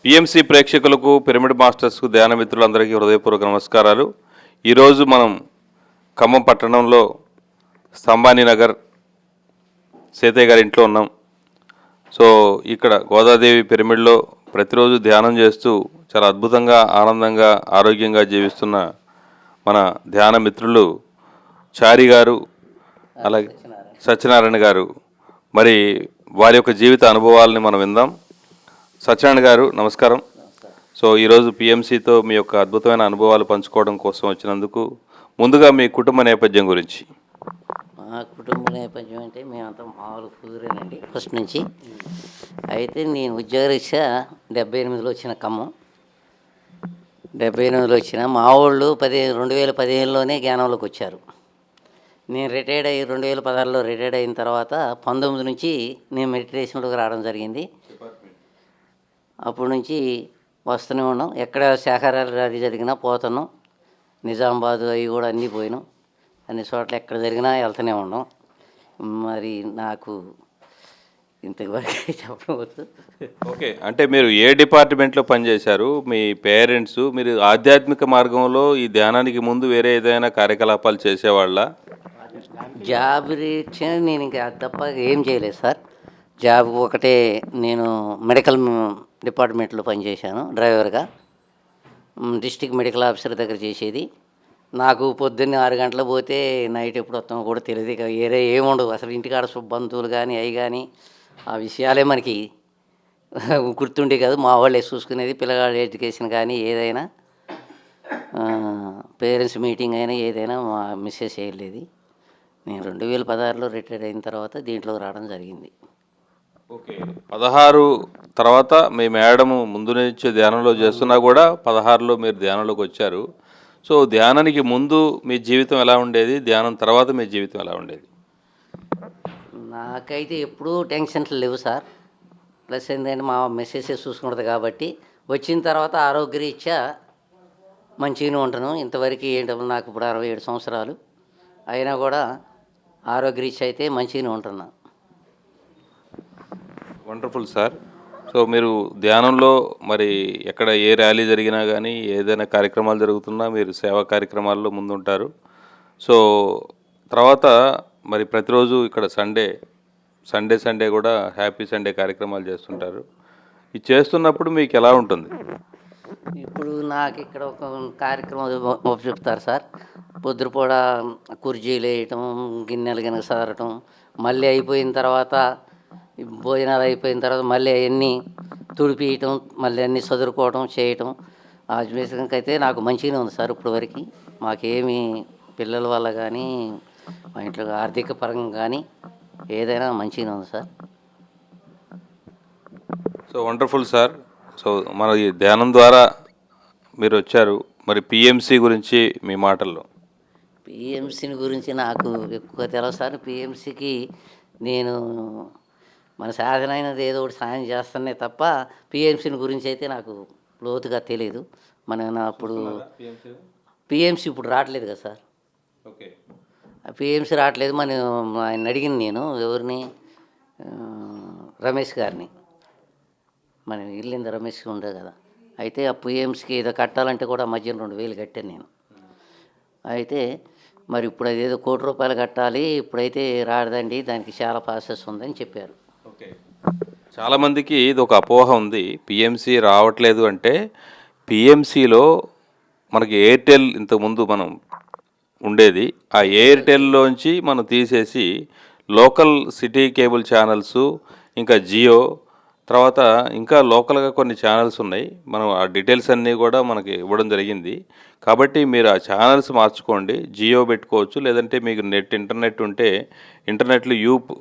PMC ప్రేక్షకులకు pyramid మాస్టర్స్కు ధ్యాన మిత్రులందరికీ హృదయపూర్వక నమస్కారాలు. ఈరోజు మనం ఖమ్మం పట్టణంలో స్తంభాని నగర్ సీతయ్య గారి ఇంట్లో ఉన్నాం. సో ఇక్కడ గోదాదేవి పిరమిడ్లో ప్రతిరోజు ధ్యానం చేస్తూ చాలా అద్భుతంగా, ఆనందంగా, ఆరోగ్యంగా జీవిస్తున్న మన ధ్యాన మిత్రులు చారి గారు, అలాగే సత్యనారాయణ గారు. మరి వారి యొక్క జీవిత అనుభవాలని మనం విందాం. సత్యనారాయణ గారు నమస్కారం. సో ఈరోజు పిఎంసితో మీ యొక్క అద్భుతమైన అనుభవాలు పంచుకోవడం కోసం వచ్చినందుకు ముందుగా మీ కుటుంబ నేపథ్యం గురించి. మా కుటుంబ నేపథ్యం అంటే మేమంతా మామూలు కుదిరేనండి ఫస్ట్ నుంచి. అయితే నేను ఉద్యోగరీత్యా 78లో వచ్చిన ఖమ్మం. 78లో వచ్చిన మా వాళ్ళు 2015లోనే జ్ఞానంలోకి వచ్చారు. నేను రిటైర్డ్ అయ్యి 2016లో రిటైర్డ్ అయిన తర్వాత 19 నుంచి నేను మెడిటేషన్లోకి రావడం జరిగింది. అప్పటి నుంచి వస్తూనే ఉన్నాం. ఎక్కడ శాఖాహారాలు అది జరిగినా పోతున్నాం. నిజామాబాద్ అవి కూడా అన్నీ పోయినాం. అన్ని చోట్ల ఎక్కడ జరిగినా వెళ్తూనే ఉన్నాం. మరి నాకు ఇంతవరకు చెప్పడం వద్దు. ఓకే, అంటే మీరు ఏ డిపార్ట్మెంట్లో పనిచేశారు? మీ పేరెంట్స్, మీరు ఆధ్యాత్మిక మార్గంలో ఈ ధ్యానానికి ముందు వేరే ఏదైనా కార్యకలాపాలు చేసేవాళ్ళ? జాబ్ రీత్యా నేను ఇంకా తప్ప ఏం చేయలేదు సార్. జాబ్ ఒకటే, నేను మెడికల్ డిపార్ట్మెంట్లో పనిచేశాను డ్రైవర్గా. డిస్ట్రిక్ట్ మెడికల్ ఆఫీసర్ దగ్గర చేసేది. నాకు పొద్దున్నే 6 గంటలకు పోతే నైట్ ఎప్పుడు వస్తామో కూడా తెలియదు. ఇక వేరే ఏముండవు అసలు. ఇంటికాడ బంధువులు కానీ అవి కానీ ఆ విషయాలే మనకి గుర్తుండే కాదు. మా వాళ్ళే చూసుకునేది. పిల్లగాళ్ళ ఎడ్యుకేషన్ కానీ ఏదైనా, పేరెంట్స్ మీటింగ్ అయినా ఏదైనా మా మిస్సెస్ చేయలేదు. నేను 2016లో రిటైర్డ్ అయిన తర్వాత దీంట్లోకి రావడం జరిగింది. ఓకే, 16 తర్వాత మీ మేడము ముందు నుంచి ధ్యానంలో చేస్తున్నా కూడా 16లో మీరు ధ్యానంలోకి వచ్చారు. సో ధ్యానానికి ముందు మీ జీవితం ఎలా ఉండేది? ధ్యానం తర్వాత మీ జీవితం ఎలా ఉండేది? నాకైతే ఎప్పుడూ టెన్షన్లు లేవు సార్. ప్లస్ ఏంటంటే మా మెసేజెస్ చూసుకుంటుంది కాబట్టి వచ్చిన తర్వాత ఆరోగ్యరీత్యా మంచిగానే ఉంటాను. ఇంతవరకు ఏంటప్పుడు నాకు ఇప్పుడు 67 సంవత్సరాలు అయినా కూడా ఆరోగ్యరీత్యా అయితే మంచిగానే ఉంటున్నా. Wonderful sir. సో మీరు ధ్యానంలో మరి ఎక్కడ ఏ ర్యాలీ జరిగినా కానీ, ఏదైనా కార్యక్రమాలు జరుగుతున్నా మీరు సేవా కార్యక్రమాల్లో ముందుంటారు. సో తర్వాత మరి ప్రతిరోజు ఇక్కడ సండే కూడా హ్యాపీ సండే కార్యక్రమాలు చేస్తుంటారు. ఇది చేస్తున్నప్పుడు మీకు ఎలా ఉంటుంది? ఇప్పుడు నాకు ఇక్కడ ఒక కార్యక్రమం చెప్తారు సార్. పొద్దుపూట కుర్చీలు వేయటం, గిన్నెలు గిన్నె సదరటం, మళ్ళీ అయిపోయిన తర్వాత భోజనాలు అయిపోయిన తర్వాత మళ్ళీ అవన్నీ తుడిపియటం, మళ్ళీ అన్నీ చదువుకోవటం చేయటం. ఆధ్యాత్మికంగా అయితే నాకు మంచిగానే ఉంది సార్. ఇప్పుడు వరకు మాకేమీ పిల్లల వల్ల కానీ మా ఇంట్లో ఆర్థిక పరంగా కానీ ఏదైనా మంచిగానే ఉంది sir. So wonderful sir. So మన ఈ ధ్యానం ద్వారా మీరు వచ్చారు. మరి పిఎంసి గురించి మీ మాటల్లో. పిఎంసిని గురించి నాకు ఎక్కువ తెలియదు సార్. పిఎంసికి నేను మన సాధన అయినది ఏదో ఒకటి సాయం చేస్తానే తప్ప పిఎంసిని గురించి అయితే నాకు లోతుగా తెలియదు. అప్పుడు పిఎంసి ఇప్పుడు రావట్లేదు కదా సార్. ఓకే, పిఎంసి రావట్లేదు. ఆయన అడిగింది నేను, ఎవరిని, రమేష్ గారిని. మనం ఇల్లింది రమేష్ ఉండదు కదా. అయితే ఆ పిఎంసికి ఏదో కట్టాలంటే కూడా మధ్యన 2000 కట్టాను నేను. అయితే మరి ఇప్పుడు అదేదో ₹1,00,00,000 కట్టాలి, ఇప్పుడైతే రాదండి, దానికి చాలా ప్రాసెస్ ఉందని చెప్పారు. ఓకే, చాలామందికి ఇది ఒక అపోహ ఉంది. పిఎంసి రావట్లేదు అంటే పిఎంసిలో మనకి ఎయిర్టెల్ ఇంతకుముందు మనం ఉండేది, ఆ ఎయిర్టెల్లోంచి మనం తీసేసి లోకల్ సిటీ కేబుల్ ఛానల్స్, ఇంకా జియో, తర్వాత ఇంకా లోకల్గా కొన్ని ఛానల్స్ ఉన్నాయి. మనం ఆ డీటెయిల్స్ అన్నీ కూడా మనకి ఇవ్వడం జరిగింది. కాబట్టి మీరు ఆ ఛానల్స్ మార్చుకోండి. జియో పెట్టుకోవచ్చు, లేదంటే మీకు ఇంటర్నెట్ ఉంటే ఇంటర్నెట్లో యూప్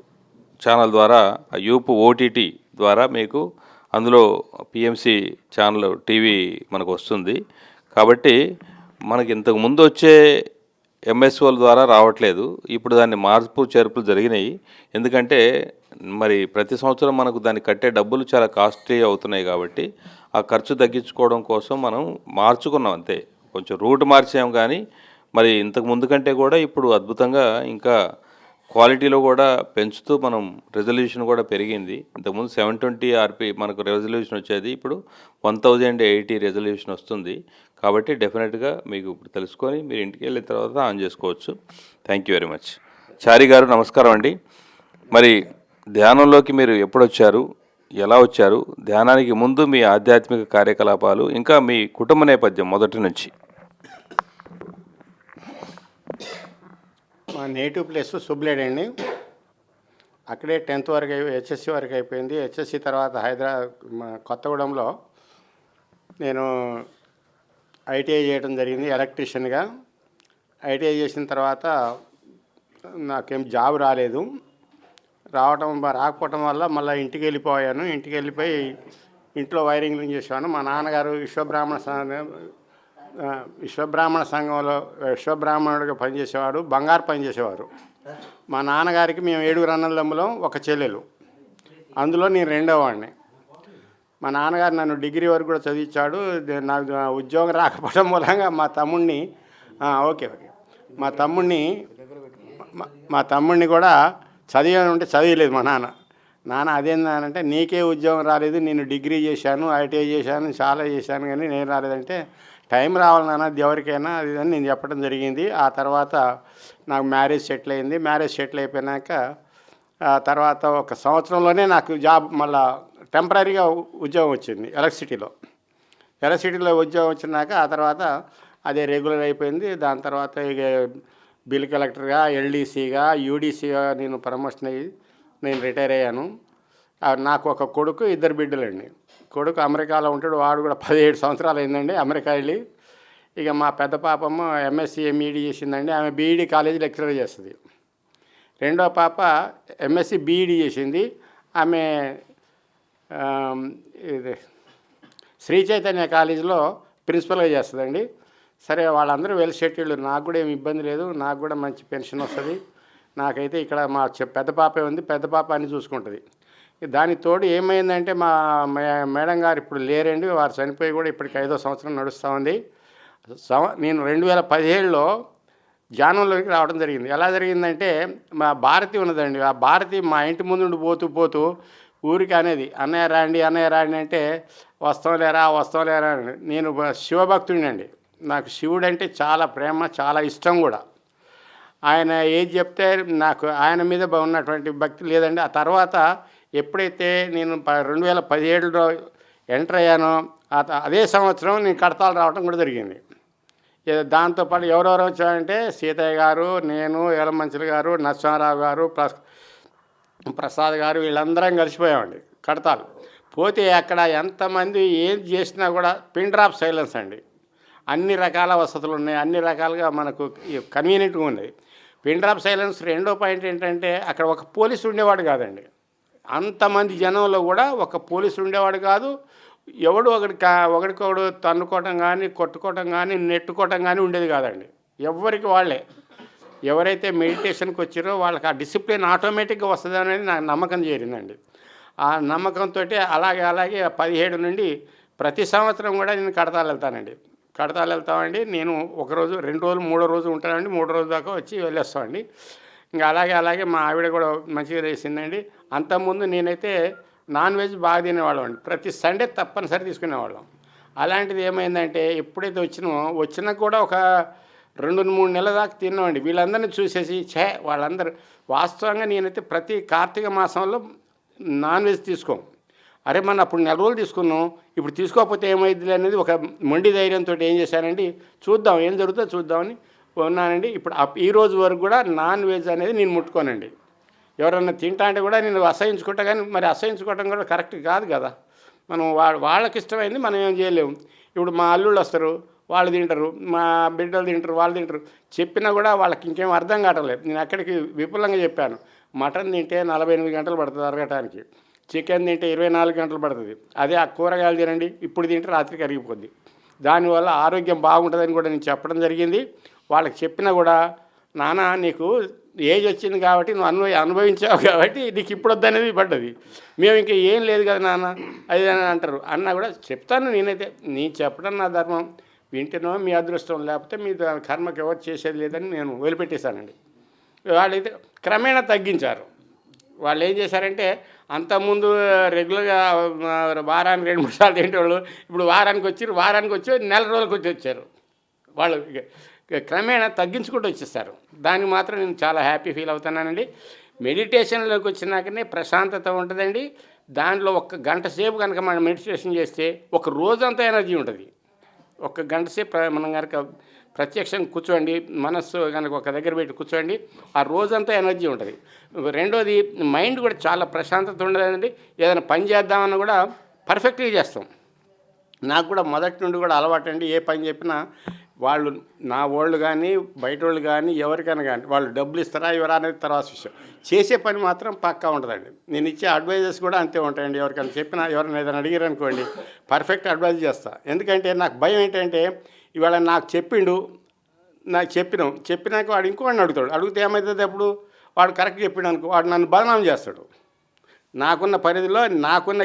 ఛానల్ ద్వారా, ఆ యూప్ ఓటీటీ ద్వారా మీకు అందులో పిఎంసి ఛానల్ టీవీ మనకు వస్తుంది. కాబట్టి మనకి ఇంతకు ముందు వచ్చే ఎంఎస్ఓల ద్వారా రావట్లేదు. ఇప్పుడు దాన్ని మార్పు చేర్పులు జరిగినాయి. ఎందుకంటే మరి ప్రతి సంవత్సరం మనకు దాన్ని కట్టే డబ్బులు చాలా కాస్ట్లీ అవుతున్నాయి. కాబట్టి ఆ ఖర్చు తగ్గించుకోవడం కోసం మనం మార్చుకున్నాం అంతే. కొంచెం రూట్ మార్చాం. కానీ మరి ఇంతకు ముందు కంటే కూడా ఇప్పుడు అద్భుతంగా ఇంకా క్వాలిటీలో కూడా పెంచుతూ మనం రెజల్యూషన్ కూడా పెరిగింది. ఇంతకుముందు 720 ఆర్పీ మనకు రెజల్యూషన్ వచ్చేది, ఇప్పుడు 1080 రెజల్యూషన్ వస్తుంది. కాబట్టి డెఫినెట్గా మీకు ఇప్పుడు తెలుసుకొని మీరు ఇంటికి వెళ్ళిన తర్వాత ఆన్ చేసుకోవచ్చు. Thank you very much. Chari గారు నమస్కారం అండి. మరి ధ్యానంలోకి మీరు ఎప్పుడు వచ్చారు, ఎలా వచ్చారు, ధ్యానానికి ముందు మీ ఆధ్యాత్మిక కార్యకలాపాలు, ఇంకా మీ కుటుంబ నేపథ్యం మొదటి నుంచి? మా నేటివ్ ప్లేస్ సుబ్లేడ్ అండి. అక్కడే 10th వరకు హెచ్ఎస్సి వరకు అయిపోయింది. హెచ్ఎస్సి తర్వాత మా కొత్తగూడెంలో నేను ఐటీఐ చేయడం జరిగింది ఎలక్ట్రీషియన్గా. ఐటీఐ చేసిన తర్వాత నాకేం జాబ్ రాలేదు. రాకపోవటం వల్ల మళ్ళీ ఇంటికి వెళ్ళిపోయాను. ఇంటికి వెళ్ళిపోయి ఇంట్లో వైరింగ్లు చేసాను. మా నాన్నగారు విశ్వబ్రాహ్మణ సంఘంలో విశ్వబ్రాహ్మణుడిగా పనిచేసేవాడు, బంగారు పనిచేసేవారు. మా నాన్నగారికి మేము 7 అన్నదమ్ములం, ఒక చెల్లెలు. అందులో నేను 2వ వాడిని. మా నాన్నగారు నన్ను డిగ్రీ వరకు కూడా చదివించాడు. నాకు ఉద్యోగం రాకపోవడం మూలంగా మా తమ్ముడిని మా తమ్ముడిని కూడా చదివానంటే చదివలేదు మా నాన్న అదేంటంటే నీకే ఉద్యోగం రాలేదు, నేను డిగ్రీ చేశాను, ఐటీఐ చేశాను, చాలా చేశాను, కానీ నేను రాలేదంటే టైం రావాలి నాన్న ఎవరికైనా అది అని నేను చెప్పడం జరిగింది. ఆ తర్వాత నాకు మ్యారేజ్ సెటిల్ అయింది. మ్యారేజ్ సెటిల్ అయిపోయినాక తర్వాత 1 సంవత్సరంలోనే నాకు జాబ్ మళ్ళా టెంపరీగా ఉద్యోగం వచ్చింది ఎలక్ట్రిసిటీలో ఉద్యోగం వచ్చినాక ఆ తర్వాత అదే రెగ్యులర్ అయిపోయింది. దాని తర్వాత ఇక బిల్ కలెక్టర్గా, ఎల్డీసీగా, యూడీసీగా నేను ప్రమోషన్ అయ్యి నేను రిటైర్ అయ్యాను. నాకు ఒక కొడుకు, 2 బిడ్డలండి. కొడుకు అమెరికాలో ఉంటాడు, వాడు కూడా 17 సంవత్సరాలు అయిందండి అమెరికా వెళ్ళి. ఇక మా పెద్ద పాపము ఎంఎస్సీ ఎంఈడి చేసిందండి, ఆమె బీఈడి కాలేజీ లెక్చరర్ చేస్తుంది. 2వ పాప ఎంఎస్సీ బీఈడి చేసింది, ఆమె ఇది శ్రీ చైతన్య కాలేజీలో ప్రిన్సిపల్గా చేస్తుందండి. సరే వాళ్ళందరూ వెల్ సెటిల్డ్, నాకు కూడా ఏమి ఇబ్బంది లేదు, నాకు కూడా మంచి పెన్షన్ వస్తుంది. నాకైతే ఇక్కడ మా పెద్ద పాపే ఉంది, పెద్ద పాప అన్ని చూసుకుంటుంది. దానికి తోడు ఏమైందంటే మా మేడం గారు ఇప్పుడు లేరండి, వారు చనిపోయి కూడా ఇప్పటికి 5వ సంవత్సరం నడుస్తూ ఉంది. నేను 2017లో ధ్యానంలోకి రావడం జరిగింది. ఎలా జరిగిందంటే మా భారతి ఉన్నదండి, ఆ భారతి మా ఇంటి ముందు పోతూ ఊరికి అనేది అన్నయ్య రాండి అంటే వస్తాం లేరా అని. నేను శివభక్తుడిని అండి, నాకు శివుడు అంటే చాలా ప్రేమ, చాలా ఇష్టం కూడా. ఆయన ఏది చెప్తే నాకు ఆయన మీద ఉన్నటువంటి భక్తి లేదండి. ఆ తర్వాత ఎప్పుడైతే నేను 2017లో ఎంటర్ అయ్యానో అదే సంవత్సరం నేను కడతాలు రావడం కూడా జరిగింది. దాంతోపాటు ఎవరెవరు వచ్చారంటే సీతయ్య గారు, నేను, ఏలమంచులు గారు, నరసింహారావు గారు, ప్రసాద్ గారు, వీళ్ళందరం కలిసిపోయామండి కడతాలు. పోతే అక్కడ ఎంతమంది ఏం చేసినా కూడా పిన్ డ్రాప్ సైలెన్స్ అండి. అన్ని రకాల వసతులు ఉన్నాయి, అన్ని రకాలుగా మనకు కన్వీనియంట్గా ఉన్నాయి. Pin drop silence. 2వ పాయింట్ ఏంటంటే అక్కడ ఒక పోలీసు ఉండేవాడు కాదండి. అంతమంది జనంలో కూడా ఒక పోలీసు ఉండేవాడు కాదు. ఎవడు ఒకడికొకడు తన్నుకోవటం కానీ, కొట్టుకోవటం కానీ, నెట్టుకోవటం కానీ ఉండేది కాదండి. ఎవరికి వాళ్ళే, ఎవరైతే మెడిటేషన్కి వచ్చారో వాళ్ళకి ఆ డిసిప్లిన్ ఆటోమేటిక్గా వస్తుంది అనేది నాకు నమ్మకం చేరిందండి. ఆ నమ్మకంతో అలాగే 17 నుండి ప్రతి సంవత్సరం కూడా నేను కడతాలు వెళ్తామండి. నేను 1 రోజు, 2 రోజులు, 3వ రోజు ఉంటానండి. 3వ రోజు దాకా వచ్చి వెళ్ళేస్తామండి. ఇంకా అలాగే మా ఆవిడ కూడా మంచిగా చేసిందండి. అంతకుముందు నేనైతే నాన్ వెజ్ బాగా తినేవాళ్ళం అండి. ప్రతి సండే తప్పనిసరి తీసుకునేవాళ్ళం. అలాంటిది ఏమైందంటే ఎప్పుడైతే వచ్చినా కూడా ఒక 2-3 నెలల దాకా తిన్నామండి. వీళ్ళందరినీ చూసేసి వాళ్ళందరూ వాస్తవంగా నేనైతే ప్రతి కార్తీక మాసంలో నాన్ వెజ్ తీసుకోం. అరే మన అప్పుడు 4 రోజులు తీసుకున్నాం, ఇప్పుడు తీసుకోకపోతే ఏమైంది అనేది ఒక మొండి ధైర్యంతో ఏం చేశానండి, చూద్దాం ఏం జరుగుతుందో చూద్దామని ఉన్నానండి. ఇప్పుడు ఈ రోజు వరకు కూడా నాన్ వెజ్ అనేది నేను ముట్టుకోనండి. ఎవరన్నా తింటా అంటే కూడా నేను అసహించుకుంటా, కానీ మరి అసహించుకోవటం కూడా కరెక్ట్ కాదు కదా. మనం వాళ్ళకి ఇష్టమైంది మనం ఏం చేయలేము. ఇప్పుడు మా అల్లుళ్ళు వస్తారు, వాళ్ళు తింటారు, మా బిడ్డలు తింటారు, వాళ్ళు తింటారు. చెప్పినా కూడా వాళ్ళకి ఇంకేం అర్థం కావట్లేదు. నేను అక్కడికి విపులంగా చెప్పాను, మటన్ తింటే 48 గంటలు పడుతుంది అరగటానికి, చికెన్ తింటే 24 గంటలు పడుతుంది. అదే ఆ కూరగాయలు తినండి, ఇప్పుడు తింటే రాత్రికి అరిగిపోద్ది. దానివల్ల ఆరోగ్యం బాగుంటుందని కూడా నేను చెప్పడం జరిగింది. వాళ్ళకి చెప్పినా కూడా నాన్న నీకు ఏజ్ వచ్చింది కాబట్టి నువ్వు అనుభవించావు కాబట్టి నీకు ఇప్పుడు వద్దనేది పడ్డది, మేము ఇంకా ఏం లేదు కదా నాన్న అది అని అంటారు. అన్నా కూడా చెప్తాను నేనైతే, నేను చెప్పడం నా ధర్మం, వింటేనో మీ అదృష్టం, లేకపోతే మీ కర్మకి ఎవరు చేసేది లేదని నేను వదిలిపెట్టేశానండి. వాళ్ళైతే క్రమేణా తగ్గించారు. వాళ్ళు ఏం చేశారంటే అంతకుముందు రెగ్యులర్గా వారానికి 2-3 సార్లు తింటేవాళ్ళు ఇప్పుడు వారానికి వచ్చి నెల రోజులకు వచ్చారు. వాళ్ళు క్రమేణా తగ్గించుకుంటూ వచ్చేస్తారు. దానికి మాత్రం నేను చాలా హ్యాపీ ఫీల్ అవుతున్నానండి. మెడిటేషన్లోకి వచ్చినాకనే ప్రశాంతత ఉంటుందండి. దాంట్లో 1 గంట సేపు కనుక మనం మెడిటేషన్ చేస్తే ఒక రోజంతా ఎనర్జీ ఉంటుంది. 1 గంట సేపు మనం కనుక ప్రత్యక్షంగా కూర్చోండి, మనస్సు కనుక ఒక దగ్గర పెట్టి కూర్చోండి, ఆ రోజంతా ఎనర్జీ ఉంటుంది. రెండోది మైండ్ కూడా చాలా ప్రశాంతత ఉండదండి. ఏదైనా పని చేద్దామన్నా కూడా పర్ఫెక్ట్గా చేస్తాం. నాకు కూడా మొదటి నుండి కూడా అలవాటు అండి. ఏ పని చెప్పినా వాళ్ళు నా వాళ్ళు కానీ బయట వాళ్ళు కానీ ఎవరికైనా కానీ వాళ్ళు డబ్బులు ఇస్తారా ఇవ్వరా అనేది తర్వాత విషయం. చేసే పని మాత్రం పక్కా ఉంటుందండి. నేను ఇచ్చే అడ్వైజెస్ కూడా అంతే ఉంటాయండి. ఎవరికైనా చెప్పినా ఎవరైనా ఏదైనా అడిగారు అనుకోండి పర్ఫెక్ట్ అడ్వైజ్ చేస్తా. ఎందుకంటే నాకు భయం ఏంటంటే ఇవాళ నాకు చెప్పినాక వాడు ఇంకోవాడిని అడిగితే ఏమవుతుంది, అప్పుడు వాడు కరెక్ట్ చెప్పిండు అనుకో వాడు నన్ను బదనాం చేస్తాడు. నాకున్న పరిధిలో నాకున్న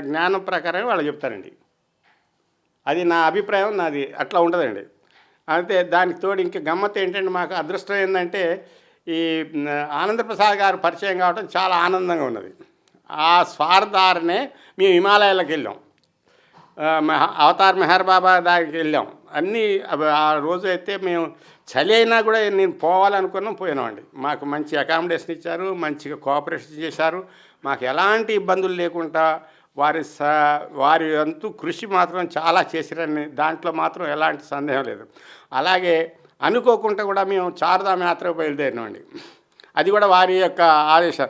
జ్ఞానం ప్రకారం వాళ్ళు చెప్తారండి. అది నా అభిప్రాయం, నాది అట్లా ఉంటుందండి. అయితే దానికి తోడు ఇంకా గమ్మత్తు ఏంటంటే మాకు అదృష్టం ఏంటంటే ఈ ఆనందప్రసాద్ గారు పరిచయం కావడం చాలా ఆనందంగా ఉన్నది. ఆ స్వార్థారనే మేము హిమాలయాలకు వెళ్ళాం, అవతార్ మెహర్ బాబా దగ్గరికి వెళ్ళాం. అన్నీ ఆ రోజు అయితే మేము చలి అయినా కూడా నేను పోవాలనుకున్నాం, పోయినామండి. మాకు మంచి అకామిడేషన్ ఇచ్చారు, మంచిగా కోఆపరేషన్ చేశారు. మాకు ఎలాంటి ఇబ్బందులు లేకుండా వారి అంతు కృషి మాత్రం చాలా చేసిరని దాంట్లో మాత్రం ఎలాంటి సందేహం లేదు. అలాగే అనుకోకుండా కూడా మేము చార్ధామ్ యాత్రకు బయలుదేరినామండి. అది కూడా వారి యొక్క ఆదేశం.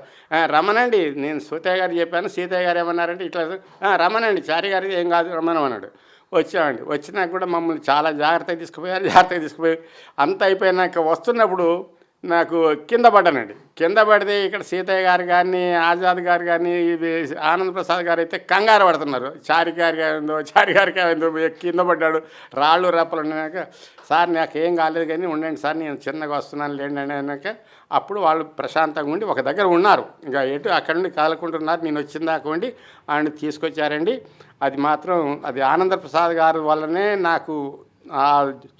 రమ్మనండి, నేను సీతయ్య గారు చెప్పాను, సీతయ్య గారు ఏమన్నారంటే ఇట్లా రమ్మనండి, చారి గారికి ఏం కాదు రమ్మనమన్నాడు. వచ్చామండి. వచ్చినాక కూడా మమ్మల్ని చాలా జాగ్రత్తగా తీసుకుపోయి అంత అయిపోయినాక వస్తున్నప్పుడు నాకు కింద పడ్డానండి. కింద పడితే ఇక్కడ సీతయ్య గారు కానీ ఆజాద్ గారు కానీ ఆనంద్ ప్రసాద్ గారు అయితే కంగారు పడుతున్నారు. చారి గారికి ఏందో కింద పడ్డాడు, రాళ్ళు రప్పలు ఉన్నాక సార్ నాకేం కాలేదు కానీ ఉండండి సార్ నేను చిన్నగా వస్తున్నాను లేండి అని అన్నాక అప్పుడు వాళ్ళు ప్రశాంతంగా ఉండి ఒక దగ్గర ఉన్నారు. ఇంకా ఎటు అక్కడి నుండి కాలకుంటున్నారు. నేను వచ్చిన దాకా ఉండి ఆయన తీసుకొచ్చారండి. అది మాత్రం అది ఆనంద ప్రసాద్ గారి వల్లనే నాకు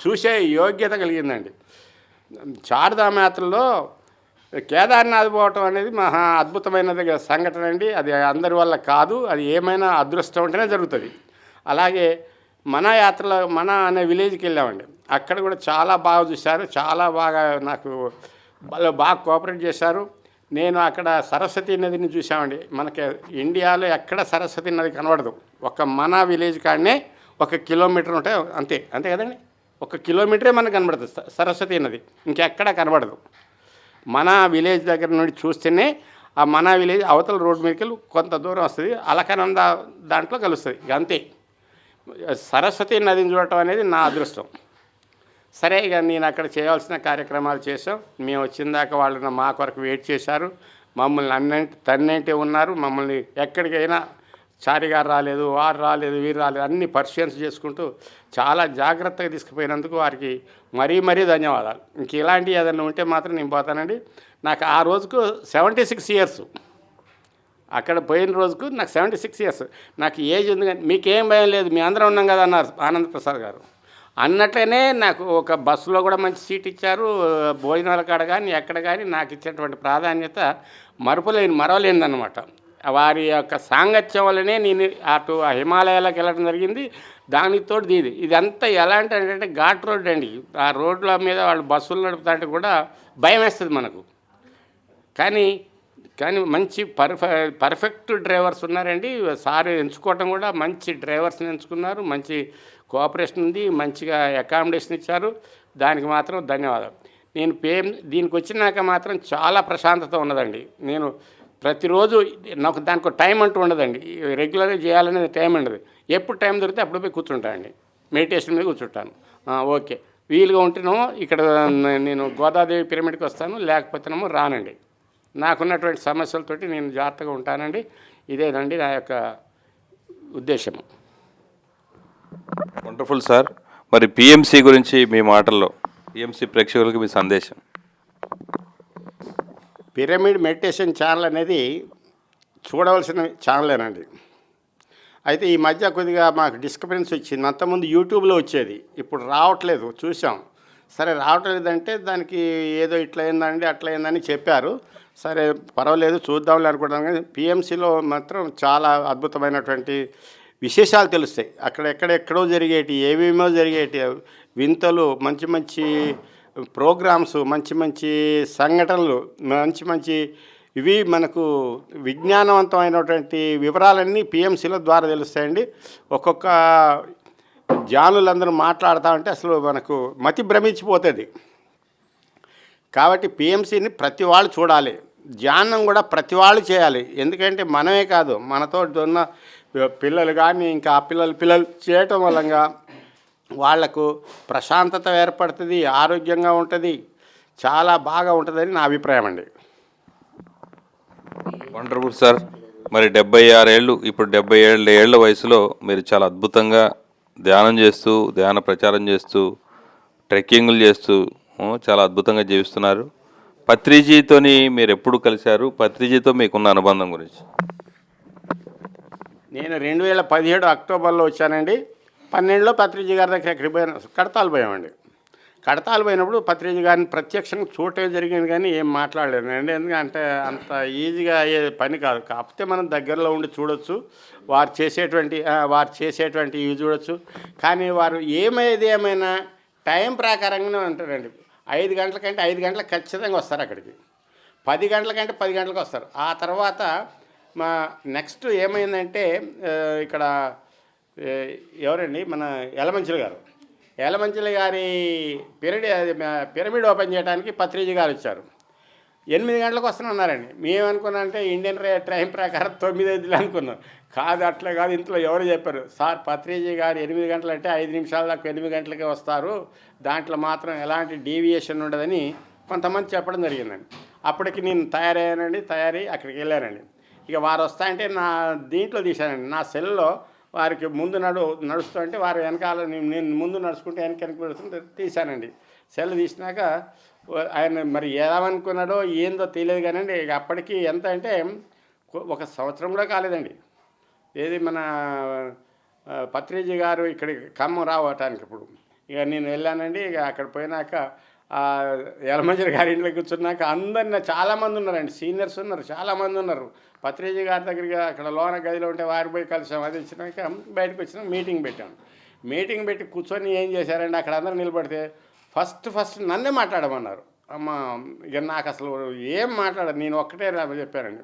చూసే యోగ్యత కలిగిందండి. చార్ధామ్ యాత్రలో కేదార్నాథ్ పోవటం అనేది మహా అద్భుతమైనది సంఘటన అండి. అది అందరి వల్ల కాదు, అది ఏమైనా అదృష్టం ఉంటేనే జరుగుతుంది. అలాగే మన అనే విలేజ్కి వెళ్ళామండి. అక్కడ కూడా చాలా బాగా చూశారు, చాలా బాగా నాకు బాగా కోఆపరేట్ చేశారు. నేను అక్కడ సరస్వతి నదిని చూసామండి. మనకి ఇండియాలో ఎక్కడ సరస్వతి నది కనబడదు. మన విలేజ్ కాడనే 1 కిలోమీటర్ ఉంటే అంతే కదండి. 1 కిలోమీటరే మనకు కనబడుతుంది సరస్వతి నది, ఇంకెక్కడా కనబడదు. మన విలేజ్ దగ్గర నుండి చూస్తేనే ఆ మన విలేజ్ అవతల రోడ్డు మీదకి వెళ్ళి కొంత దూరం వస్తుంది, అలకనంద దాంట్లో కలుస్తుంది. ఇక అంతే. సరస్వతి నదిని చూడటం అనేది నా అదృష్టం. సరే ఇక నేను అక్కడ చేయాల్సిన కార్యక్రమాలు చేసాం. మేము వచ్చిన దాకా వాళ్ళు మా కొరకు వెయిట్ చేశారు. మమ్మల్ని తన్నంటే ఉన్నారు. మమ్మల్ని ఎక్కడికైనా చారి గారు రాలేదు, వారు రాలేదు, వీరు రాలేదు, అన్నీ పరిశీలన చేసుకుంటూ చాలా జాగ్రత్తగా తీసుకుపోయినందుకు వారికి మరీ ధన్యవాదాలు. ఇంక ఇలాంటివి ఏదైనా ఉంటే మాత్రం నేను పోతానండి. నాకు ఆ రోజుకు 76 ఇయర్స్. అక్కడ పోయిన రోజుకు నాకు 76 ఇయర్స్. నాకు ఏజ్ ఉంది కానీ మీకేం భయం లేదు, మీ అందరం ఉన్నాం కదా అన్నారు ఆనంద్ ప్రసాద్ గారు. అన్నట్లనే నాకు ఒక బస్సులో కూడా మంచి సీట్ ఇచ్చారు. భోజనాల కాడ కానీ ఎక్కడ కానీ నాకు ఇచ్చేటువంటి ప్రాధాన్యత మరవలేనిదన్నమాట. వారి యొక్క సాంగత్యం వల్లనే నేను అటు హిమాలయాలకు వెళ్ళడం జరిగింది. దానితో ఇదంతా ఎలాంటి అంటే ఘాట్ రోడ్ అండి. ఆ రోడ్ల మీద వాళ్ళు బస్సులు నడుపుతుంటే కూడా భయం వేస్తుంది మనకు. కానీ మంచి పర్ఫెక్ట్ డ్రైవర్స్ ఉన్నారండి. సార్ ఎంచుకోవటం కూడా మంచి డ్రైవర్స్ని ఎంచుకున్నారు. మంచి కోఆపరేషన్ ఉంది, మంచిగా అకామిడేషన్ ఇచ్చారు. దానికి మాత్రం ధన్యవాదాలు. నేను దీనికి వచ్చినాక మాత్రం చాలా ప్రశాంతత ఉన్నదండి. నేను ప్రతిరోజు నాకు దానికి టైం అంటూ ఉండదండి. రెగ్యులర్గా చేయాలనేది టైం ఉండదు. ఎప్పుడు టైం దొరికితే అప్పుడు పోయి కూర్చుంటానండి. మెడిటేషన్ మీద కూర్చుంటాను. ఓకే వీలుగా ఉంటేనేమో ఇక్కడ నేను గోదాదేవి పిరమిడ్కి వస్తాను, లేకపోతేనేమో రానండి. నాకున్నటువంటి సమస్యలతోటి నేను జాగ్రత్తగా ఉంటానండి. ఇదేనండి నా యొక్క ఉద్దేశము. Wonderful sir. మరి పిఎంసి గురించి మీ మాటల్లో పిఎంసి ప్రేక్షకులకు మీ సందేశం. పిరమిడ్ మెడిటేషన్ ఛానల్ అనేది చూడవలసిన ఛానలేనండి. అయితే ఈ మధ్య కొద్దిగా మాకు డిస్టర్బెన్స్ వచ్చింది. అంతకుముందు యూట్యూబ్లో వచ్చేది, ఇప్పుడు రావట్లేదు. చూసాం సరే రావటం లేదంటే దానికి ఏదో ఇట్లా అయిందండి అట్లా అయిందని చెప్పారు. సరే పర్వాలేదు చూద్దాంలే అనుకుంటాను. కానీ పిఎంసిలో మాత్రం చాలా అద్భుతమైనటువంటి విశేషాలు తెలుస్తాయి. అక్కడ ఎక్కడెక్కడో జరిగేటి, ఏమేమో జరిగేటి వింతలు, మంచి మంచి ప్రోగ్రామ్స్, మంచి మంచి సంఘటనలు, మంచి మంచి ఇవి మనకు విజ్ఞానవంతమైనటువంటి వివరాలన్నీ పిఎంసిల ద్వారా తెలుస్తాయండి. ఒక్కొక్క జానులందరూ మాట్లాడుతూ ఉంటే అసలు మనకు మతి భ్రమించిపోతుంది. కాబట్టి పిఎంసిని ప్రతి వాళ్ళు చూడాలి, ధ్యానం కూడా ప్రతి వాళ్ళు చేయాలి. ఎందుకంటే మనమే కాదు, మనతో ఉన్న పిల్లలు కానీ ఇంకా ఆ పిల్లలు చేయటం వల్ల వాళ్లకు ప్రశాంతత ఏర్పడుతుంది, ఆరోగ్యంగా ఉంటుంది, చాలా బాగా ఉంటుందని నా అభిప్రాయం అండి. Wonderful sir. మరి 76 ఏళ్ళు, ఇప్పుడు 77 ఏళ్ల వయసులో మీరు చాలా అద్భుతంగా ధ్యానం చేస్తూ, ధ్యాన ప్రచారం చేస్తూ, ట్రెక్కింగ్లు చేస్తూ చాలా అద్భుతంగా జీవిస్తున్నారు. పత్రిజీతోని మీరు ఎప్పుడు కలిశారు? పత్రిజీతో మీకున్న అనుబంధం గురించి. నేను 2017 అక్టోబర్లో వచ్చానండి. 12లో పత్రిజీ గారి దగ్గర ఎక్కడికి పోయాను, కడతాలు పోయామండి. కడతాలు పోయినప్పుడు పత్రిజీ గారిని ప్రత్యక్షంగా చూడటం జరిగింది కానీ ఏం మాట్లాడలేదు అండి. ఎందుకంటే అంత ఈజీగా అయ్యే పని కాదు. కాకపోతే మనం దగ్గరలో ఉండి చూడొచ్చు, వారు చేసేటువంటి ఇవి చూడొచ్చు. కానీ వారు ఏమైనా టైం ప్రకారంగానే ఉంటారండి. 5 గంటలకంటే 5 గంటలకు ఖచ్చితంగా వస్తారు అక్కడికి, 10 గంటలకంటే 10 గంటలకు వస్తారు. ఆ తర్వాత మా నెక్స్ట్ ఏమైందంటే ఇక్కడ ఎవరండి మన యలమంచిలి గారి పిరమిడ్ ఓపెన్ చేయడానికి పత్రిజీ గారు వచ్చారు. 8 గంటలకు వస్తున్నారండి. మేమనుకున్నామంటే ఇండియన్ టైం ప్రకారం 9 అనుకున్నాం. కాదు, అట్లా కాదు, ఇంట్లో ఎవరు చెప్పారు, సార్ పత్రిజీ గారు 8 గంటలు అంటే 5 నిమిషాల దాకా 8 గంటలకే వస్తారు, దాంట్లో మాత్రం ఎలాంటి డీవియేషన్ ఉండదని కొంతమంది చెప్పడం జరిగిందండి. అప్పటికి నేను తయారై అక్కడికి వెళ్ళానండి. ఇక వారు వస్తాయంటే నా దీంట్లో తీశానండి, నా సెల్లో వారికి ముందు నడుస్తూ అంటే వారు వెనకాల నేను ముందు నడుచుకుంటే వెనక పెడుతుంటే తీశానండి. సెల్ తీసినాక ఆయన మరి ఏమనుకున్నాడో ఏందో తెలియదు కానండి. ఇక అప్పటికి ఎంత అంటే 1 సంవత్సరం కూడా కాలేదండి. ఏది మన పత్రిజీ గారు ఇక్కడికి ఖమ్మం రావటానికి ఇప్పుడు ఇక నేను వెళ్ళానండి. ఇక అక్కడ పోయినాక యలమంచిలి గారి ఇంట్లో కూర్చున్నాక అందరినీ చాలామంది ఉన్నారండి, సీనియర్స్ ఉన్నారు, చాలామంది ఉన్నారు. పత్రిజీ గారి దగ్గరికి అక్కడ లోన గదిలో ఉంటే వారి పోయి కలిసాం. అది వచ్చినాక బయటకు వచ్చినాక మీటింగ్ పెట్టి కూర్చొని ఏం చేశారండి, అక్కడ అందరూ నిలబడితే ఫస్ట్ నన్నే మాట్లాడమన్నారు. అమ్మ ఇక నాకు అసలు ఏం మాట్లాడదు, నేను ఒక్కటే చెప్పానండి.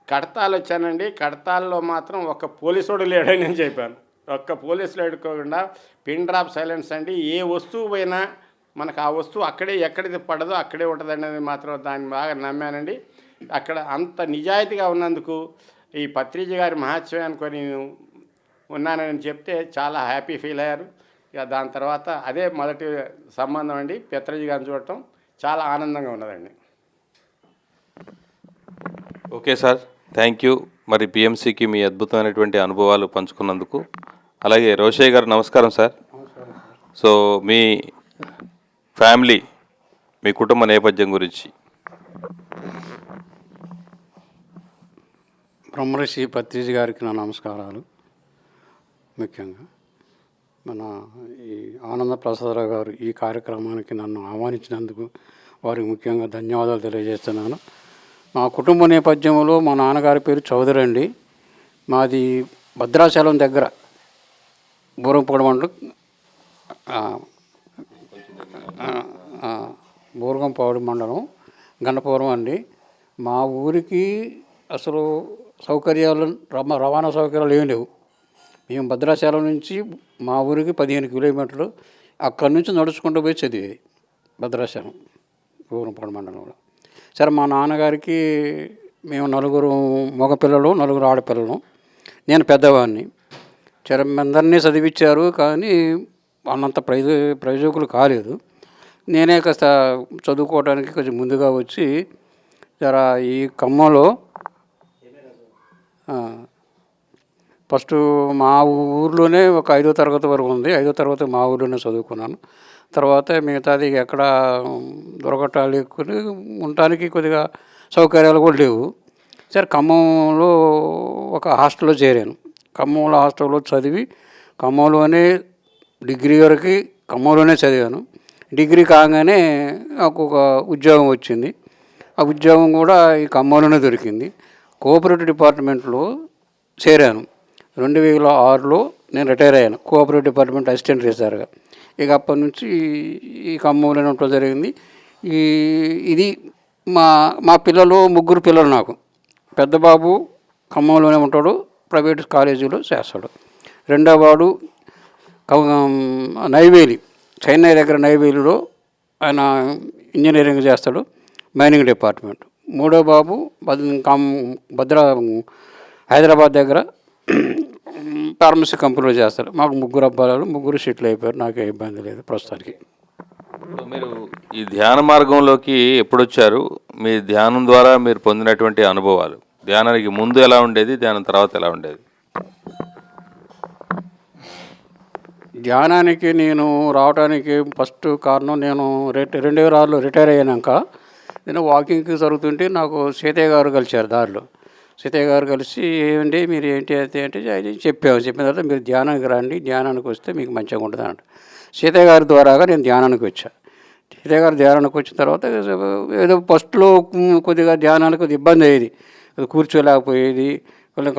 కడతాలు వచ్చానండి, కడతాల్లో మాత్రం ఒక్క పోలీసుడు లేడని నేను చెప్పాను. ఒక్క పోలీసులు లేడుకోకుండా పిన్ డ్రాప్ సైలెన్స్ అండి. ఏ వస్తువు పోయినా మనకు ఆ వస్తువు ఎక్కడైతే పడదో అక్కడే ఉంటుంది అనేది మాత్రం దాన్ని బాగా నమ్మానండి. అక్కడ అంత నిజాయితీగా ఉన్నందుకు ఈ పత్రిజీ గారి మహాత్మ్యం అనుకొని ఉన్నానని చెప్తే చాలా హ్యాపీ ఫీల్ అయ్యారు. ఇక దాని తర్వాత అదే మొదటి సంబంధం అండి, పత్రిజీ గారిని చూడటం చాలా ఆనందంగా ఉన్నదండి. Okay sir, thank you. మరి పిఎంసికి మీ అద్భుతమైనటువంటి అనుభవాలు పంచుకున్నందుకు. అలాగే రోషయ్య గారు నమస్కారం సార్. సో మీ ఫ్యామిలీ, మీ కుటుంబ నేపథ్యం గురించి. బ్రహ్మర్షి పత్రిజీ గారికి నా నమస్కారాలు. ముఖ్యంగా మన ఈ ఆనంద ప్రసాదరావు గారు ఈ కార్యక్రమానికి నన్ను ఆహ్వానించినందుకు వారికి ముఖ్యంగా ధన్యవాదాలు తెలియజేస్తున్నాను. మా కుటుంబ నేపథ్యంలో మా నాన్నగారి పేరు చౌదరి అండి. మాది భద్రాచలం దగ్గర బూరంపూడి మండలం బూరగంపాడు మండలం గండపురం అండి. మా ఊరికి అసలు సౌకర్యాలు రవాణా సౌకర్యాలు ఏం లేవు. మేము భద్రాచలం నుంచి మా ఊరికి 15 కిలోమీటర్లు, అక్కడి నుంచి నడుచుకుంటూ పోయి చదివేది భద్రాచలం బూరంపాడు మండలంలో. సరే మా నాన్నగారికి మేము 4 మగపిల్లలు 4 ఆడపిల్లలు, నేను పెద్దవాడిని. సరే అందరినీ చదివించారు కానీ అన్నంత ప్రయోజకులు కాలేదు. నేనే కాస్త చదువుకోవడానికి కొంచెం ముందుగా వచ్చి జర ఈ ఖమ్మంలో ఫస్ట్ మా ఊర్లోనే ఒక 5వ తరగతి వరకు ఉంది. 5వ తరగతి మా ఊర్లోనే చదువుకున్నాను. తర్వాత మిగతాది ఎక్కడ దొరకటాలు ఉండటానికి కొద్దిగా సౌకర్యాలు కూడా లేవు. సరే ఖమ్మంలో ఒక హాస్టల్లో చేరాను. ఖమ్మంలో హాస్టల్లో చదివి ఖమ్మంలోనే డిగ్రీ వరకు ఖమ్మంలోనే చదివాను. డిగ్రీ కాగానే నాకు ఒక ఉద్యోగం వచ్చింది. ఆ ఉద్యోగం కూడా ఈ ఖమ్మంలోనే దొరికింది. కోఆపరేటివ్ డిపార్ట్మెంట్లో చేరాను. 2006లో నేను రిటైర్ అయ్యాను కోఆపరేటివ్ డిపార్ట్మెంట్ అసిస్టెంట్ రిజిస్ట్రార్గా. ఇక అప్పటి నుంచి ఈ ఖమ్మంలోనే ఉండటం జరిగింది. ఇది మా మా పిల్లలు 3 పిల్లలు నాకు. పెద్ద బాబు ఖమ్మంలోనే ఉంటాడు, ప్రైవేట్ కాలేజీలో చేస్తాడు. రెండో వాడు నైవేలి, చెన్నై దగ్గర నైవేలిలో ఆయన ఇంజనీరింగ్ చేస్తాడు, మైనింగ్ డిపార్ట్మెంట్. మూడో బాబు హైదరాబాద్ దగ్గర ఫార్మసీ కంపెనీలో చేస్తాడు. మాకు 3 అబ్బాయిలు, 3 సెటిల్ అయిపోయారు. నాకే ఇబ్బంది లేదు ప్రస్తుతానికి. మీరు ఈ ధ్యాన మార్గంలోకి ఎప్పుడొచ్చారు? మీ ధ్యానం ద్వారా మీరు పొందినటువంటి అనుభవాలు, ధ్యానానికి ముందు ఎలా ఉండేది, ధ్యానం తర్వాత ఎలా ఉండేది? ధ్యానానికి నేను రావడానికి ఫస్ట్ కారణం, నేను 2006లో రిటైర్ అయ్యాక నేను వాకింగ్కి జరుగుతుంటే నాకు సీతయ్య గారు కలిశారు దారిలో. సీతయ్య గారు కలిసి ఏమండి మీరు ఏంటి అయితే అంటే చెప్పిన తర్వాత మీరు ధ్యానానికి రండి, ధ్యానానికి వస్తే మీకు మంచిగా ఉంటుంది అన్నట్టు. సీతయ్య గారి ద్వారాగా నేను ధ్యానానికి వచ్చాను. సీతయ్య గారు ధ్యానానికి వచ్చిన తర్వాత ఏదో ఫస్ట్లో కొద్దిగా ధ్యానానికి కొద్దిగా ఇబ్బంది అయ్యేది, కూర్చోలేకపోయేది,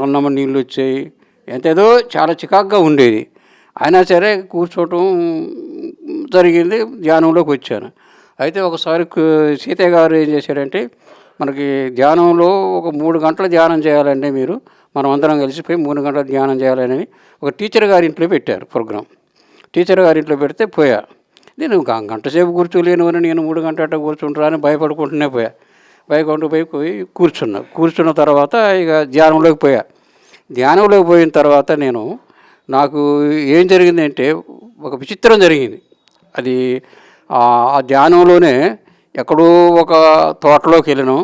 కన్నమ్మ నీళ్ళు వచ్చాయి, ఎంతేదో చాలా చికాకుగా ఉండేది. అయినా సరే కూర్చోవటం జరిగింది, ధ్యానంలోకి వచ్చాను. అయితే ఒకసారి సీతయ్య గారు ఏం చేశారంటే, మనకి ధ్యానంలో ఒక 3 గంటలు ధ్యానం చేయాలండి మీరు, మనం అందరం కలిసిపోయి 3 గంటలు ధ్యానం చేయాలని ఒక టీచర్ గారి ఇంట్లో పెట్టారు ప్రోగ్రాం. టీచర్ గారి ఇంట్లో పెడితే పోయా. నేను గంట సేపు కూర్చోలేను అని, నేను 3 గంటల కూర్చుంటారా అని భయపడుకుంటూనే పోయి కూర్చున్న తర్వాత ఇక ధ్యానంలోకి పోయా. ధ్యానంలోకి పోయిన తర్వాత నాకు ఏం జరిగిందంటే ఒక విచిత్రం జరిగింది. అది ఆ ధ్యానంలోనే ఎక్కడో ఒక తోటలోకి వెళ్ళినాం.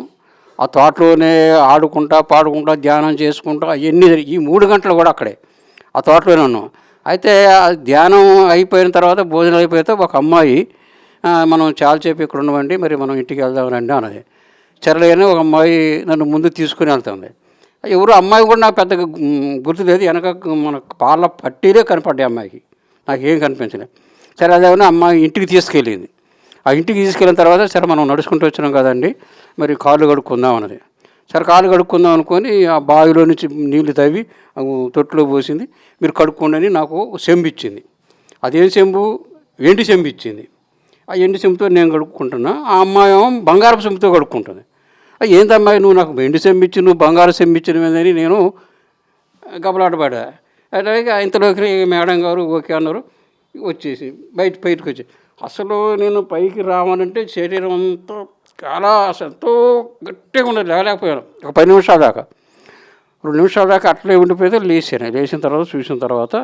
ఆ తోటలోనే ఆడుకుంటా పాడుకుంటా ధ్యానం చేసుకుంటా అవన్నీ ఈ 3 గంటలు కూడా అక్కడే ఆ తోటలోనే ఉన్నాం. అయితే ఆ ధ్యానం అయిపోయిన తర్వాత, భోజనం అయిపోయిన తర్వాత ఒక అమ్మాయి మనం చాలాసేపు ఇక్కడ ఉండమండి, మరి మనం ఇంటికి వెళ్దామనండి అన్నది. సరేలేని ఒక అమ్మాయి నన్ను ముందు తీసుకుని వెళ్తుంది. ఎవరు అమ్మాయి కూడా నాకు పెద్దగా గుర్తు లేదు, వెనక మన పాల పట్టీలే కనపడ్డాయి అమ్మాయికి, నాకేం కనిపించలేదు. సరే అదేమన్నా అమ్మాయి ఇంటికి తీసుకెళ్ళింది. ఆ ఇంటికి తీసుకెళ్ళిన తర్వాత సరే మనం నడుచుకుంటూ వచ్చినాం కదండి, మరి కాళ్ళు కడుక్కుందాం అన్నది. సరే కాళ్ళు కడుక్కుందాం అనుకొని ఆ బావిలో నుంచి నీళ్లు తవ్వి తొట్టులో పోసింది. మీరు కడుక్కోండి అని నాకు చెంబు ఇచ్చింది. అదేం చెంబు? ఎండి చెంబు ఇచ్చింది. ఆ ఎండి చెంబుతో నేను కడుక్కుంటున్నా, ఆ అమ్మాయి బంగారపు చెంబుతో కడుక్కుంటుంది. ఏందమ్మాయి నువ్వు నాకు ఎండి చెంబు ఇచ్చి నువ్వు బంగారు చెంబు ఇచ్చినదని నేను గబలాటపడా. అయితే ఇంతలోకి మేడం గారు ఓకే అన్నారు, వచ్చేసి బయటకు వచ్చి. అసలు నేను పైకి రావాలంటే శరీరం అంతా చాలా ఎంతో గట్టిగా ఉండదు, లేకపోయాను. ఒక 10 నిమిషాల దాకా, 2 నిమిషాల దాకా అట్లే ఉండిపోతే లేచిన తర్వాత చూసిన తర్వాత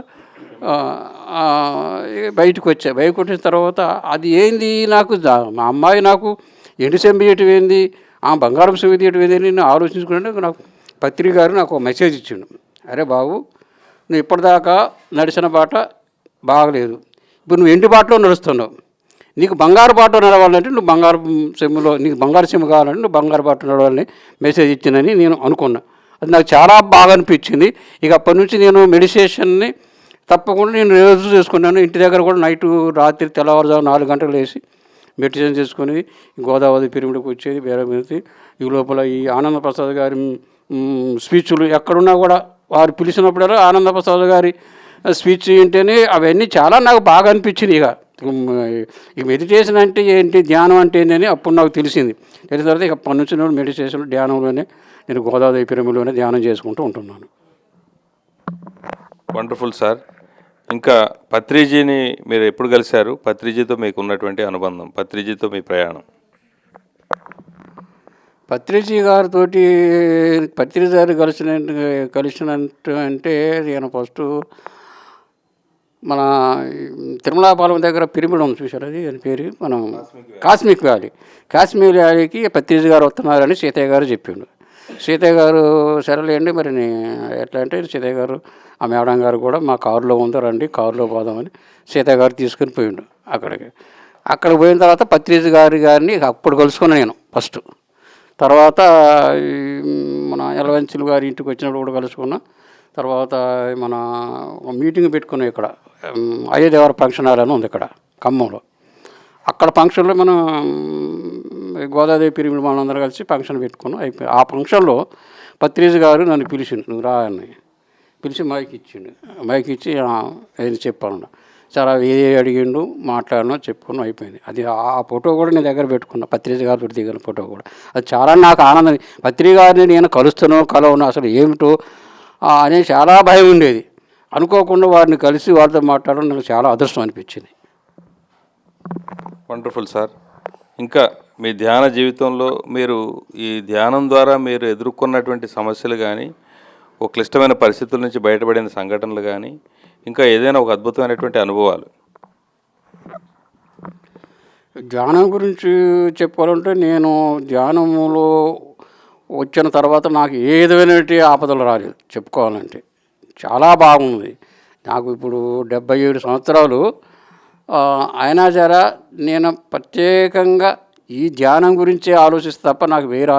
బయటకు వచ్చిన తర్వాత అది ఏంది నాకు, మా అమ్మాయి నాకు ఎండు చెంబు ఇవ్వటం ఏంది, బంగారం చెంబు ఇవ్వటం ఏంది నేను ఆలోచించుకుంటే నాకు పత్రిక గారు నాకు ఒక మెసేజ్ ఇచ్చిండు. అరే బాబు, నువ్వు ఇప్పటిదాకా నడిచిన బాట బాగలేదు, ఇప్పుడు నువ్వు ఎండు బాటలో నడుస్తున్నావు, నీకు బంగారు బాట నడవాలంటే నువ్వు నీకు బంగారు చెంబు కావాలంటే నువ్వు బంగారు బాట నడవాలని మెసేజ్ ఇచ్చిందని నేను అనుకున్నా. అది నాకు చాలా బాగా అనిపించింది. ఇక అప్పటి నుంచి నేను మెడిటేషన్ని తప్పకుండా నేను రోజు చేసుకున్నాను. ఇంటి దగ్గర కూడా రాత్రి తెల్లవారుజాము 4 గంటలు లేచి మెడిటేషన్ చేసుకొని గోదావరి పిరమిడ్కి వచ్చేది వేరే మీద. ఈ లోపల ఈ ఆనందప్రసాద్ గారి స్పీచ్లు ఎక్కడున్నా కూడా వారు పిలిచినప్పుడల్లా ఆనందప్రసాద్ గారి స్పీచ్ ఏంటని అవన్నీ చాలా నాకు బాగా అనిపించింది. ఇక మెడిటేషన్ అంటే ఏంటి, ధ్యానం అంటే ఏంటని అప్పుడు నాకు తెలిసిన తర్వాత ఇక అప్పటి నుంచి నేను మెడిటేషన్ ధ్యానంలోనే నేను గోదావరి పిరమిడ్లోనే ధ్యానం చేసుకుంటూ ఉంటున్నాను. Wonderful sir. ఇంకా పత్రిజీని మీరు ఎప్పుడు కలిశారు? పత్రిజీతో మీకు ఉన్నటువంటి అనుబంధం, పత్రిజీతో మీ ప్రయాణం. పత్రిజీ గారితో పత్రిజీ గారు కలిసినట్టు అంటే నేను ఫస్ట్ మన తిరుమలాపాలెం దగ్గర పిరమిడ్ ఉంది చూశారు, అది దాని పేరు మనం కాస్మిక్ వ్యాలీకి పత్రిజీ గారు వస్తున్నారని సీతయ్య గారు చెప్పిండు. సీతయ్య గారు సరేలేండి మరి ఎట్లా అంటే సీతయ్య గారు ఆ మేడం గారు కూడా మా కారులో ఉందో రండి, కారులో పోదామని సీతయ్య గారు తీసుకుని పోయిండు అక్కడికి పోయిన తర్వాత పత్రిజీ గారిని అప్పుడు కలుసుకున్నాను నేను ఫస్ట్. తర్వాత మన ఎలవంచులు గారి ఇంటికి వచ్చినప్పుడు కూడా కలుసుకున్నా. తర్వాత మన మీటింగ్ పెట్టుకున్నాం ఇక్కడ అయ్యదేవర ఫంక్షన్ హాల్ అని ఉంది ఇక్కడ ఖమ్మంలో. అక్కడ ఫంక్షన్లో మనం గోదాదేవి పిరిమిడి మనందరం కలిసి ఫంక్షన్ పెట్టుకున్నాం. అయిపోయి ఆ ఫంక్షన్లో పత్రిజీ గారు నన్ను పిలిచిండు, నువ్వు రా అని పిలిచి మైక్ ఇచ్చిండు. మైక్ ఇచ్చి ఏది చెప్పాను చాలా ఏ అడిగిండు, మాట్లాడినా చెప్పుకున్నాం, అయిపోయింది. అది ఆ ఫోటో కూడా నేను దగ్గర పెట్టుకున్నా, పత్రిజీ గారితో దిగిన ఫోటో కూడా. అది చాలా నాకు ఆనందం. పత్రిజీ గారిని నేను కలవను అసలు ఏమిటో అనే చాలా భయం ఉండేది. అనుకోకుండా వారిని కలిసి వారితో మాట్లాడడం నాకు చాలా అదృష్టం అనిపించింది. Wonderful sir. ఇంకా మీ ధ్యాన జీవితంలో మీరు ఈ ధ్యానం ద్వారా మీరు ఎదుర్కొన్నటువంటి సమస్యలు కానీ, ఒక క్లిష్టమైన పరిస్థితుల నుంచి బయటపడిన సంఘటనలు కానీ, ఇంకా ఏదైనా ఒక అద్భుతమైనటువంటి అనుభవాలు? ధ్యానం గురించి చెప్పాలంటే నేను ధ్యానంలో వచ్చిన తర్వాత నాకు ఏ విధమైనటువంటి ఆపదలు రాలేదు చెప్పుకోవాలంటే. చాలా బాగుంది. నాకు ఇప్పుడు 77 సంవత్సరాలు అయినా సరే నేను ప్రత్యేకంగా ఈ ధ్యానం గురించే ఆలోచిస్తే తప్ప నాకు వేరే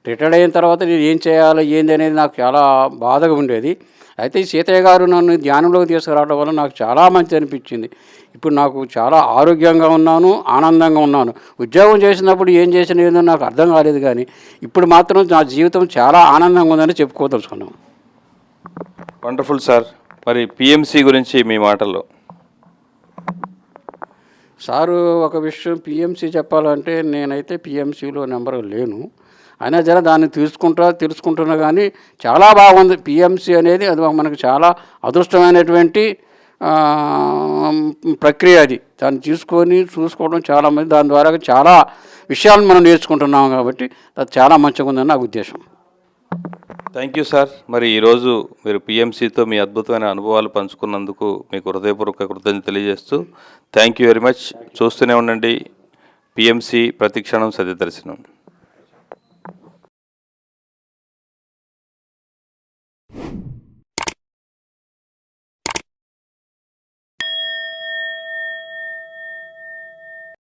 రిటైర్డ్ అయిన తర్వాత నేను ఏం చేయాలి ఏంది అనేది నాకు చాలా బాధగా ఉండేది. అయితే ఈ సీతయ్య గారు నన్ను ధ్యానంలోకి తీసుకురావడం వల్ల నాకు చాలా మంచి అనిపించింది. ఇప్పుడు నాకు చాలా ఆరోగ్యంగా ఉన్నాను, ఆనందంగా ఉన్నాను. ఉద్యోగం చేసినప్పుడు ఏం చేసిన ఏదో నాకు అర్థం కాలేదు, కానీ ఇప్పుడు మాత్రం నా జీవితం చాలా ఆనందంగా ఉందని చెప్పుకోదలుచుకున్నాను. Wonderful sir. మరి పిఎంసి గురించి మీ మాటల్లో? సారు ఒక విషయం పిఎంసి చెప్పాలంటే నేనైతే పిఎంసిలో నెంబర్ లేను, అయినా జర దాన్ని తెలుసుకుంటున్నా కానీ చాలా బాగుంది. పిఎంసి అనేది అది మనకు చాలా అదృష్టమైనటువంటి ప్రక్రియ. అది దాన్ని చూసుకోవడం చాలామంది దాని ద్వారా చాలా విషయాలను మనం నేర్చుకుంటున్నాం కాబట్టి అది చాలా మంచిగా ఉందని నా ఉద్దేశం. Thank you sir. మరి ఈరోజు మీరు పిఎంసితో మీ అద్భుతమైన అనుభవాలు పంచుకున్నందుకు మీకు హృదయపూర్వక కృతజ్ఞతలు తెలియజేస్తూ థ్యాంక్ యూ వెరీ మచ్. చూస్తూనే ఉండండి పిఎంసి ప్రతిక్షణం సత్యదర్శనం.